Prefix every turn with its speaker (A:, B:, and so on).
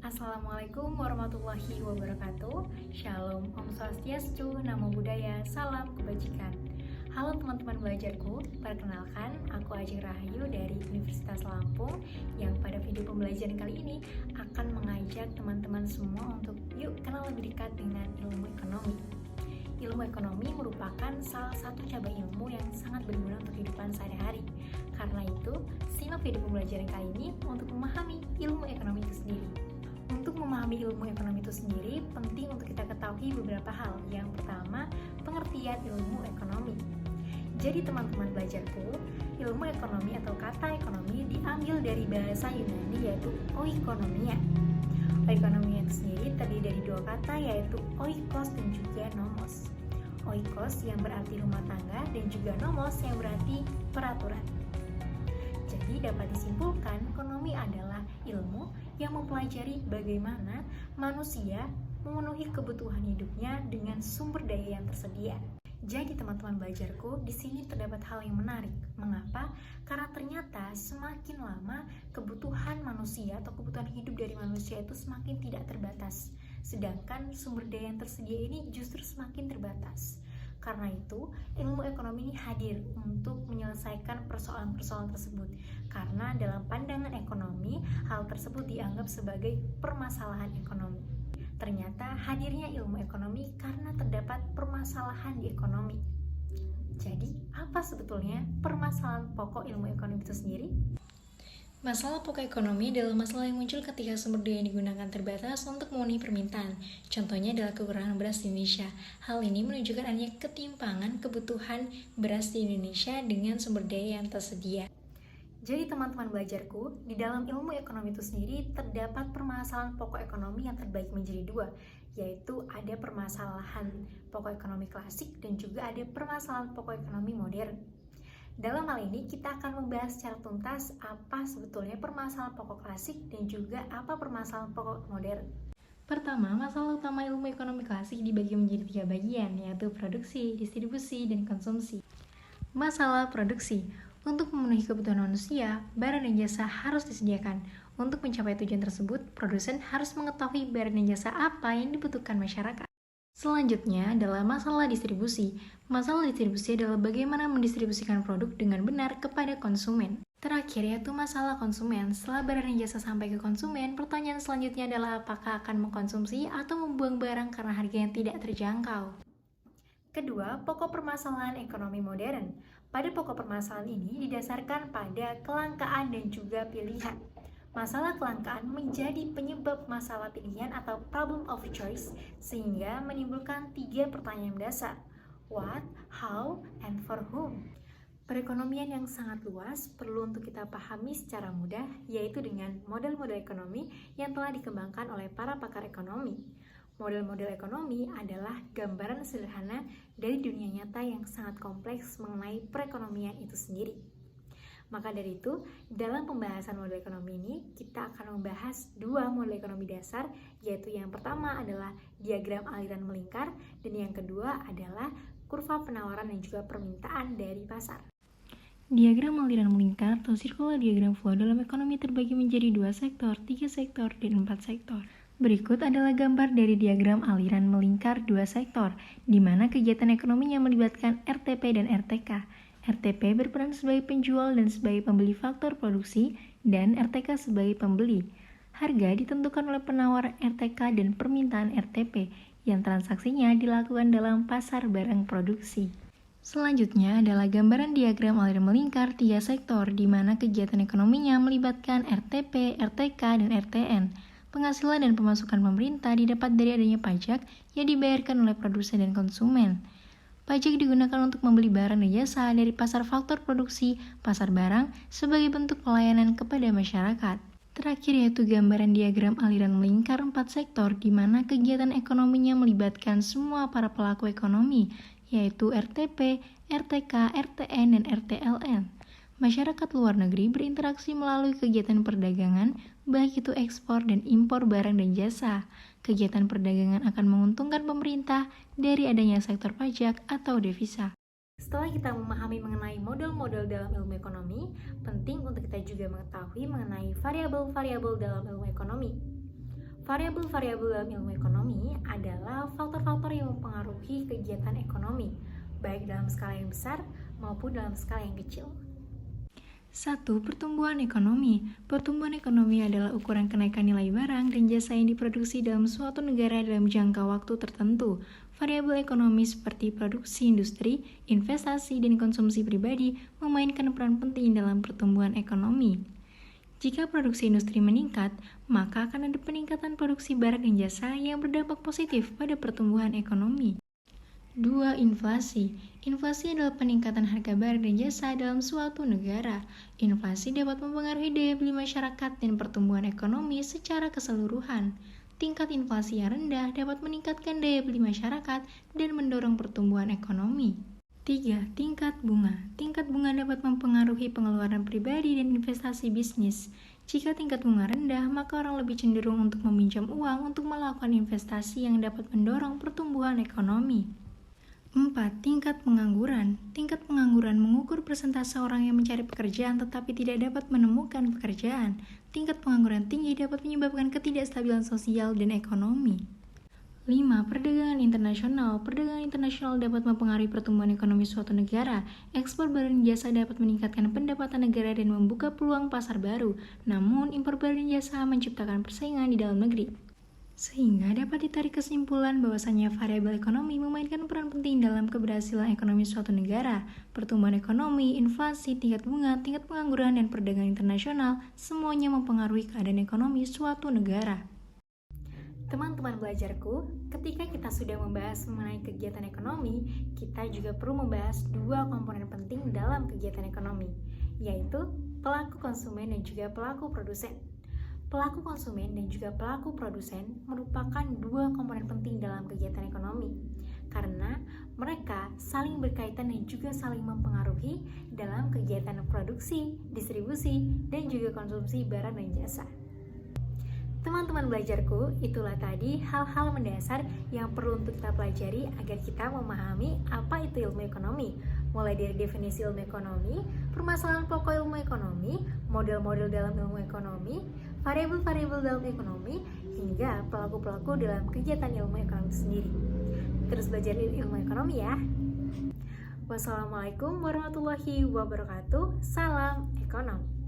A: Assalamualaikum warahmatullahi wabarakatuh. Shalom, Om Swastiastu, Namo Buddhaya, Salam Kebajikan. Halo teman-teman belajarku, perkenalkan aku Ajeng Rahayu dari Universitas Lampung yang pada video pembelajaran kali ini akan mengajak teman-teman semua untuk yuk kenal lebih dekat dengan ilmu ekonomi. Ilmu ekonomi merupakan salah satu cabang ilmu yang sangat berguna untuk kehidupan sehari-hari. Karena itu, simak video pembelajaran kali ini untuk memahami ilmu ekonomi itu sendiri. Untuk memahami ilmu ekonomi itu sendiri, penting untuk kita ketahui beberapa hal. Yang pertama, pengertian ilmu ekonomi. Jadi teman-teman belajarku, ilmu ekonomi atau kata ekonomi diambil dari bahasa Yunani yaitu oikonomia. Oikonomia itu sendiri terdiri dari dua kata yaitu oikos dan juga nomos. Oikos yang berarti rumah tangga dan juga nomos yang berarti peraturan. Jadi dapat disimpulkan ekonomi adalah ilmu yang mempelajari bagaimana manusia memenuhi kebutuhan hidupnya dengan sumber daya yang tersedia. Jadi teman-teman belajarku, di sini terdapat hal yang menarik. Mengapa? Karena ternyata semakin lama kebutuhan manusia atau kebutuhan hidup dari manusia itu semakin tidak terbatas. Sedangkan sumber daya yang tersedia ini justru semakin terbatas. Karena itu, ilmu ekonomi ini hadir untuk menyelesaikan persoalan-persoalan tersebut. Karena dalam pandangan ekonomi, hal tersebut dianggap sebagai permasalahan ekonomi. Ternyata hadirnya ilmu ekonomi karena terdapat permasalahan di ekonomi. Jadi, apa sebetulnya permasalahan pokok ilmu ekonomi itu sendiri?
B: Masalah pokok ekonomi adalah masalah yang muncul ketika sumber daya yang digunakan terbatas untuk memenuhi permintaan. Contohnya adalah kekurangan beras di Indonesia. Hal ini menunjukkan adanya ketimpangan kebutuhan beras di Indonesia dengan sumber daya yang tersedia.
A: Jadi teman-teman belajarku, di dalam ilmu ekonomi itu sendiri terdapat permasalahan pokok ekonomi yang terbagi menjadi dua, yaitu ada permasalahan pokok ekonomi klasik dan juga ada permasalahan pokok ekonomi modern. Dalam hal ini kita akan membahas secara tuntas apa sebetulnya permasalahan pokok klasik dan juga apa permasalahan pokok modern.
B: Pertama, masalah utama ilmu ekonomi klasik dibagi menjadi 3 bagian, yaitu produksi, distribusi, dan konsumsi. Masalah produksi. Untuk memenuhi kebutuhan manusia, barang dan jasa harus disediakan. Untuk mencapai tujuan tersebut, produsen harus mengetahui barang dan jasa apa yang dibutuhkan masyarakat. Selanjutnya adalah masalah distribusi. Masalah distribusi adalah bagaimana mendistribusikan produk dengan benar kepada konsumen. Terakhir yaitu masalah konsumen. Setelah barang dan jasa sampai ke konsumen, pertanyaan selanjutnya adalah apakah akan mengkonsumsi atau membuang barang karena harganya tidak terjangkau.
A: Kedua, pokok permasalahan ekonomi modern. Pada pokok permasalahan ini didasarkan pada kelangkaan dan juga pilihan. Masalah kelangkaan menjadi penyebab masalah pilihan atau problem of choice sehingga menimbulkan 3 pertanyaan dasar. What, how, and for whom? Perekonomian yang sangat luas perlu untuk kita pahami secara mudah, yaitu dengan model-model ekonomi yang telah dikembangkan oleh para pakar ekonomi. Model-model ekonomi adalah gambaran sederhana dari dunia nyata yang sangat kompleks mengenai perekonomian itu sendiri. Maka dari itu, dalam pembahasan model ekonomi ini, kita akan membahas 2 model ekonomi dasar, yaitu yang pertama adalah diagram aliran melingkar, dan yang kedua adalah kurva penawaran dan juga permintaan dari pasar.
B: Diagram aliran melingkar atau circular diagram flow dalam ekonomi terbagi menjadi 2 sektor, 3 sektor, dan 4 sektor. Berikut adalah gambar dari diagram aliran melingkar 2 sektor, di mana kegiatan ekonominya melibatkan RTP dan RTK. RTP berperan sebagai penjual dan sebagai pembeli faktor produksi, dan RTK sebagai pembeli. Harga ditentukan oleh penawar RTK dan permintaan RTP, yang transaksinya dilakukan dalam pasar barang produksi. Selanjutnya adalah gambaran diagram aliran melingkar 3 sektor, di mana kegiatan ekonominya melibatkan RTP, RTK, dan RTN. Penghasilan dan pemasukan pemerintah didapat dari adanya pajak yang dibayarkan oleh produsen dan konsumen. Pajak digunakan untuk membeli barang dan jasa dari pasar faktor produksi, pasar barang, sebagai bentuk pelayanan kepada masyarakat. Terakhir yaitu gambaran diagram aliran melingkar 4 sektor, di mana kegiatan ekonominya melibatkan semua para pelaku ekonomi, yaitu RTP, RTK, RTN, dan RTLN. Masyarakat luar negeri berinteraksi melalui kegiatan perdagangan, baik itu ekspor dan impor barang dan jasa. Kegiatan perdagangan akan menguntungkan pemerintah dari adanya sektor pajak atau devisa.
A: Setelah kita memahami mengenai model-model dalam ilmu ekonomi, penting untuk kita juga mengetahui mengenai variabel-variabel dalam ilmu ekonomi. Variabel-variabel dalam ilmu ekonomi adalah faktor-faktor yang mempengaruhi kegiatan ekonomi, baik dalam skala yang besar maupun dalam skala yang kecil.
B: 1. Pertumbuhan ekonomi. Pertumbuhan ekonomi adalah ukuran kenaikan nilai barang dan jasa yang diproduksi dalam suatu negara dalam jangka waktu tertentu. Variabel ekonomi seperti produksi industri, investasi, dan konsumsi pribadi memainkan peran penting dalam pertumbuhan ekonomi. Jika produksi industri meningkat, maka akan ada peningkatan produksi barang dan jasa yang berdampak positif pada pertumbuhan ekonomi. 2. Inflasi. Inflasi adalah peningkatan harga barang dan jasa dalam suatu negara. Inflasi dapat mempengaruhi daya beli masyarakat dan pertumbuhan ekonomi secara keseluruhan. Tingkat inflasi yang rendah dapat meningkatkan daya beli masyarakat dan mendorong pertumbuhan ekonomi. 3. Tingkat bunga. Tingkat bunga dapat mempengaruhi pengeluaran pribadi dan investasi bisnis. Jika tingkat bunga rendah, maka orang lebih cenderung untuk meminjam uang untuk melakukan investasi yang dapat mendorong pertumbuhan ekonomi. 4. Tingkat pengangguran. Tingkat pengangguran mengukur persentase orang yang mencari pekerjaan tetapi tidak dapat menemukan pekerjaan. Tingkat pengangguran tinggi dapat menyebabkan ketidakstabilan sosial dan ekonomi. 5. Perdagangan internasional. Perdagangan internasional dapat mempengaruhi pertumbuhan ekonomi suatu negara. Ekspor barang dan jasa dapat meningkatkan pendapatan negara dan membuka peluang pasar baru. Namun, impor barang dan jasa menciptakan persaingan di dalam negeri. Sehingga dapat ditarik kesimpulan bahwasannya variabel ekonomi memainkan peran penting dalam keberhasilan ekonomi suatu negara. Pertumbuhan ekonomi, inflasi, tingkat bunga, tingkat pengangguran, dan perdagangan internasional semuanya mempengaruhi keadaan ekonomi suatu negara.
A: Teman-teman belajarku, ketika kita sudah membahas mengenai kegiatan ekonomi, kita juga perlu membahas dua komponen penting dalam kegiatan ekonomi, yaitu pelaku konsumen dan juga pelaku produsen. Pelaku konsumen dan juga pelaku produsen merupakan dua komponen penting dalam kegiatan ekonomi karena mereka saling berkaitan dan juga saling mempengaruhi dalam kegiatan produksi, distribusi, dan juga konsumsi barang dan jasa. Teman-teman belajarku, itulah tadi hal-hal mendasar yang perlu untuk kita pelajari agar kita memahami apa itu ilmu ekonomi. Mulai dari definisi ilmu ekonomi, permasalahan pokok ilmu ekonomi, model-model dalam ilmu ekonomi, variabel-variabel dalam ekonomi, hingga pelaku-pelaku dalam kegiatan ilmu ekonomi sendiri. Terus belajar ilmu ekonomi ya. Wassalamualaikum warahmatullahi wabarakatuh. Salam ekonom.